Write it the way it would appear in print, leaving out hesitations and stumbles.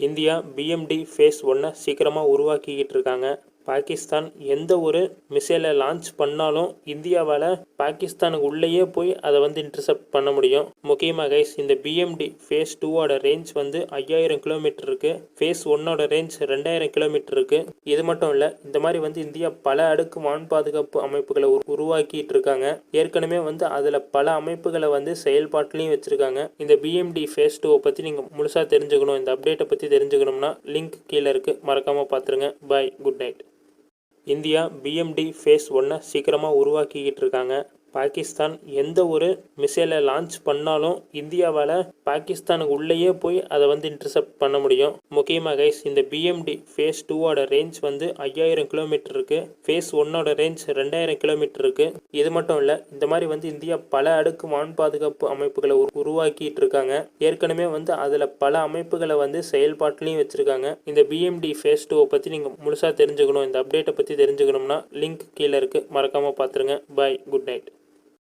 India BMT phase 1 சீக்கிரமாக உருவாக்கிக்கிட்டு இருக்காங்க. பாகிஸ்தான் எந்த ஒரு மிசைலை லான்ச் பண்ணாலும் இந்தியாவால் பாகிஸ்தானுக்கு உள்ளேயே போய் அதை இன்டர்செப்ட் பண்ண முடியும். முக்கியமாக கைஸ், இந்த பிஎம்டி ஃபேஸ் 2ஓட ரேஞ்ச் 5000 கிலோமீட்டர் இருக்குது. ஃபேஸ் 1ஓட ரேஞ்ச் 2000 கிலோமீட்டர் இருக்குது. இது மட்டும் இல்லை, இந்த மாதிரி இந்தியா பல அடுக்கு வான் பாதுகாப்பு அமைப்புகளை உருவாக்கிட்டு இருக்காங்க. ஏற்கனவே அதில் பல அமைப்புகளை செயல்பாட்டிலையும் வச்சுருக்காங்க. இந்த பிஎம்டி ஃபேஸ் 2 பற்றி நீங்கள் முழுசாக தெரிஞ்சுக்கணும், இந்த அப்டேட்டை பற்றி தெரிஞ்சுக்கணும்னா லிங்க் கீழே இருக்குது, மறக்காமல் பார்த்துருங்க. Bye, good night. India BMT phase 1 சீக்கிரமாக உருவாக்கிக்கிட்டு இருக்காங்க. பாகிஸ்தான் எந்த ஒரு மிசைலை லான்ச் பண்ணாலும் இந்தியாவால் பாகிஸ்தானுக்கு உள்ளேயே போய் அதை இன்டர்செப்ட் பண்ண முடியும். முக்கியமாக கைஸ், இந்த பிஎம்டி ஃபேஸ் 2ஓட ரேஞ்ச் 5000 கிலோமீட்டர் இருக்குது. ஃபேஸ் 1ஓட ரேஞ்ச் 2000 கிலோமீட்டர் இருக்குது. இது மட்டும் இல்லை, இந்த மாதிரி இந்தியா பல அடுக்கு வான் பாதுகாப்பு அமைப்புகளை உருவாக்கிட்டு இருக்காங்க. ஏற்கனவே அதில் பல அமைப்புகளை செயல்பாட்டிலையும் வச்சுருக்காங்க. இந்த பிஎம்டி ஃபேஸ் 2 பற்றி நீங்கள் முழுசாக தெரிஞ்சுக்கணும், இந்த அப்டேட்டை பற்றி தெரிஞ்சுக்கணும்னா லிங்க் கீழே இருக்குது, மறக்காமல் பார்த்துருங்க. Bye, good night.